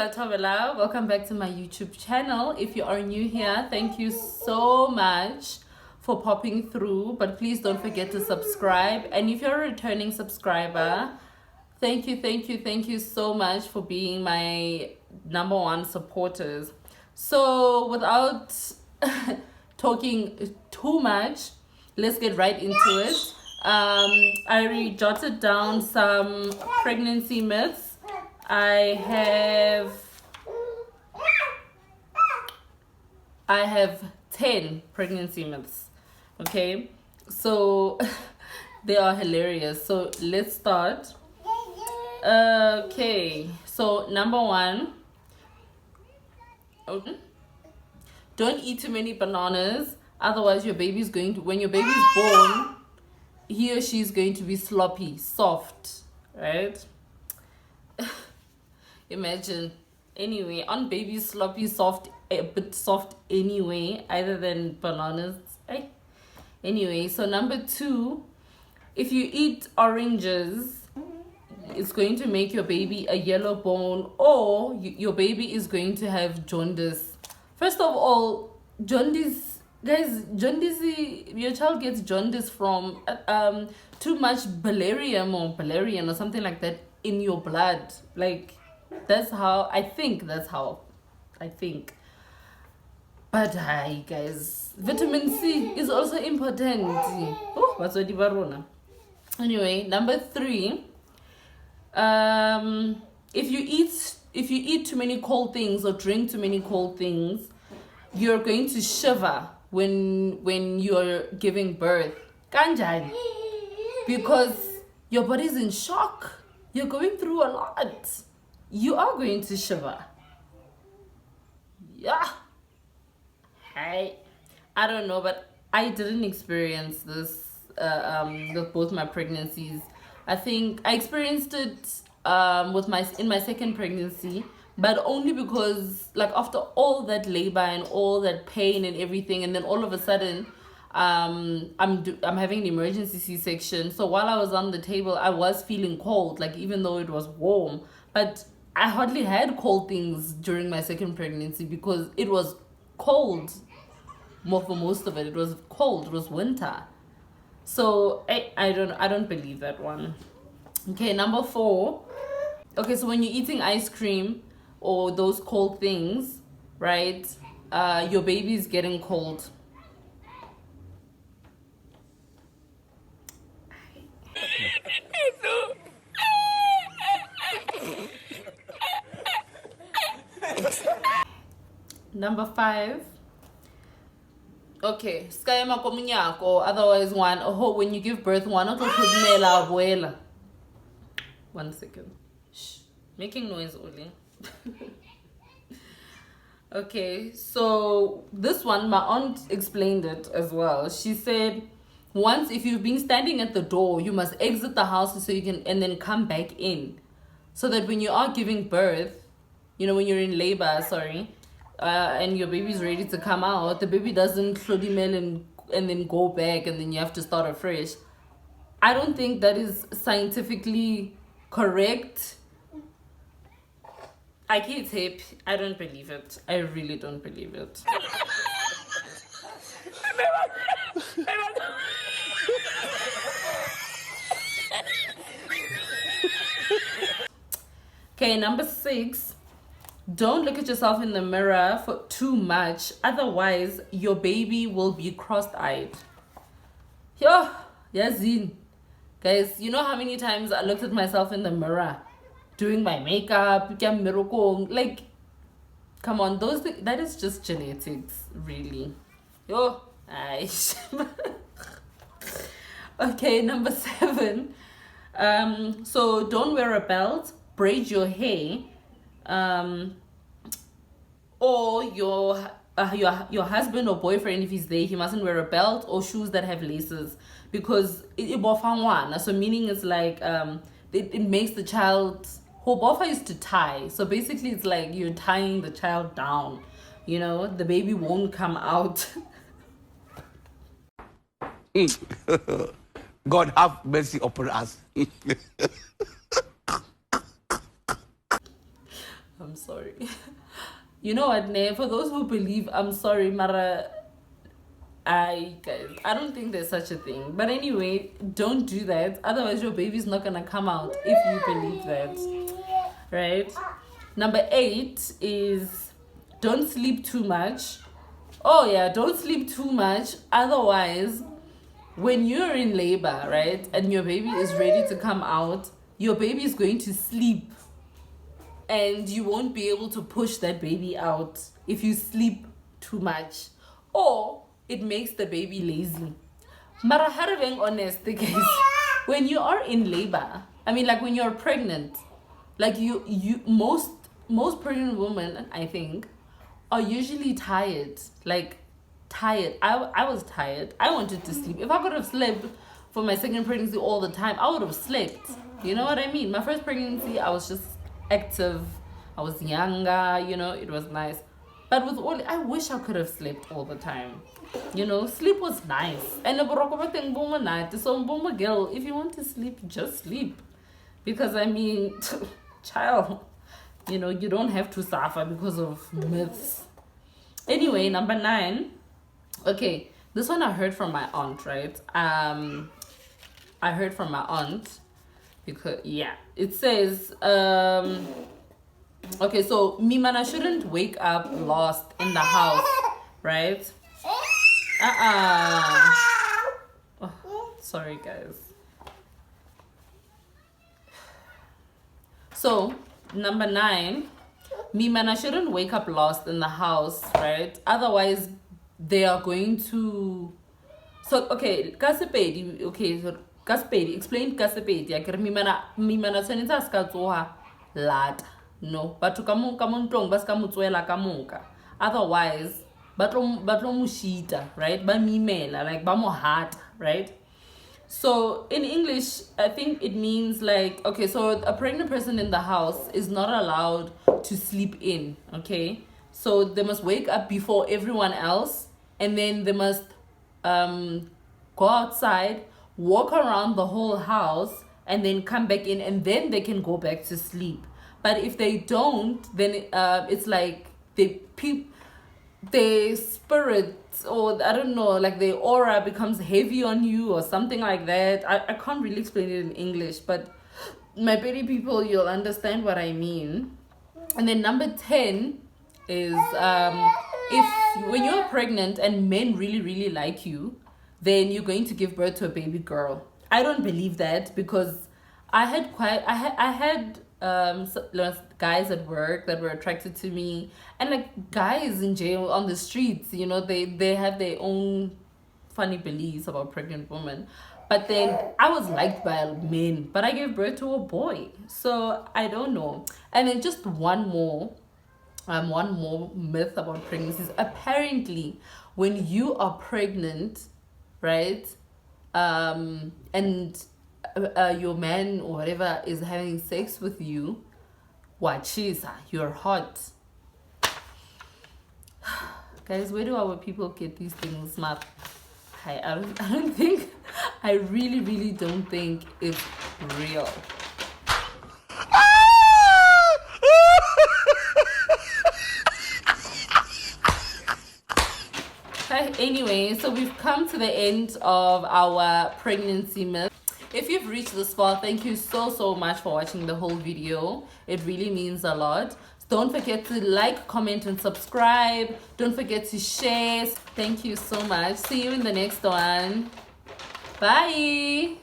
Tobela. Welcome back to my YouTube channel. If you are new here, thank you so much for popping through, but please don't forget to subscribe. And if you're a returning subscriber, thank you so much for being my #1 supporters. So without talking too much, let's get right into it. I jotted down some pregnancy myths. I have 10 pregnancy myths. Okay, so they are hilarious. So let's start. Okay, so #1, don't eat too many bananas, otherwise your baby's going to, when your baby's born, he or she is going to be sloppy, soft, right? Imagine. Anyway, on babies sloppy, soft, a bit soft anyway, other than bananas. Anyway, so #2, if you eat oranges, it's going to make your baby a yellow bone, or your baby is going to have jaundice. First of all, jaundice, guys, jaundice, your child gets jaundice from too much barium or something like that in your blood. Like, that's how I think. But hi, guys, vitamin C is also important. Oh, what's what barona? Anyway, #3, if you eat too many cold things or drink too many cold things, you're going to shiver when you're giving birth. Kanjani? Because your body's in shock. You're going through a lot. You are going to shiver. Yeah. Hey, I don't know, but I didn't experience this with both my pregnancies. I think I experienced it in my second pregnancy, but only because, like, after all that labor and all that pain and everything, and then all of a sudden I'm having an emergency C-section. So while I was on the table, I was feeling cold, like, even though it was warm. But I hardly had cold things during my second pregnancy because it was cold. For most of it, it was cold. It was winter. So I don't believe that one. Okay, #4. Okay, so when you're eating ice cream or those cold things, right? Your baby is getting cold. #5. Okay, skayama komunyako, otherwise when you give birth, abuela. 1 second. Shh. Making noise only. Okay, so this one, my aunt explained it as well. She said, once, if you've been standing at the door, you must exit the house so you can, and then come back in, so that when you are giving birth, when you're in labor, and your baby's ready to come out, the baby doesn't clodimel and then go back, and then you have to start afresh. I don't think that is scientifically correct. I can't tape. I don't believe it. I really don't believe it. Okay, #6. Don't look at yourself in the mirror for too much, otherwise your baby will be cross-eyed. Yo, Yazin. Guys, you know how many times I looked at myself in the mirror doing my makeup, like, come on, that is just genetics, really. Yo, okay, #7. So don't wear a belt, braid your hair, or your husband or boyfriend, if he's there, he mustn't wear a belt or shoes that have laces, because so meaning it's like it makes the child, Hobofa used to tie, so basically it's like you're tying the child down, the baby won't come out. God have mercy upon us. I'm sorry. You know what, Ne? For those who believe, I'm sorry, Mara. Guys, I don't think there's such a thing. But anyway, don't do that. Otherwise, your baby's not gonna come out if you believe that, right? Number 8 is don't sleep too much. Oh yeah, don't sleep too much. Otherwise, when you're in labor, right, and your baby is ready to come out, your baby is going to sleep, and you won't be able to push that baby out if you sleep too much, or it makes the baby lazy. Mara, being honest, guys, when you are in labor, I mean, like when you're pregnant, like most pregnant women, I think, are usually tired. Like tired. I was tired. I wanted to sleep. If I could have slept for my second pregnancy all the time, I would have slept. You know what I mean? My first pregnancy, I was just active. I was younger, you know, it was nice. But with all, I wish I could have slept all the time. You know, sleep was nice. And so girl, if you want to sleep, just sleep. Because I mean, child, you know, you don't have to suffer because of myths. Anyway, number 9. Okay, this one I heard from my aunt, right? I heard from my aunt because yeah, it says okay, so Mimana shouldn't wake up lost in the house, right? Oh, sorry guys. So number 9, Mimana shouldn't wake up lost in the house, right? Otherwise they are going to. So okay, Sepedi, okay, so Sepedi, explain Sepedi. Like Mimana tshwanetse ska tsoha lata. No, but to come on tong bas ka motswela ka moka. Otherwise batlo mushita, right? Ba mimela, like ba mo heart, right? So in English, I think it means like, okay, so a pregnant person in the house is not allowed to sleep in, okay? So they must wake up before everyone else, and then they must go outside, walk around the whole house, and then come back in, and then they can go back to sleep. But if they don't, then it's like their spirit, or I don't know, like their aura becomes heavy on you or something like that. I can't really explain it in English, but my pretty people, you'll understand what I mean. And then number 10 is if when you're pregnant and men really like you, then you're going to give birth to a baby girl. I don't believe that, because I had guys at work that were attracted to me, and like guys in jail on the streets, you know, they have their own funny beliefs about pregnant women. But then I was liked by men, but I gave birth to a boy, so I don't know. And then just one more myth about pregnancies. Apparently when you are pregnant, right, and your man or whatever is having sex with you, wachisa, you're hot. Guys, where do our people get these things, smart? I don't think, I really don't think it's real. Anyway, so we've come to the end of our pregnancy myth. If you've reached this far, thank you so much for watching the whole video. It really means a lot. Don't forget to like, comment, and subscribe. Don't forget to share. Thank you so much. See you in the next one. Bye.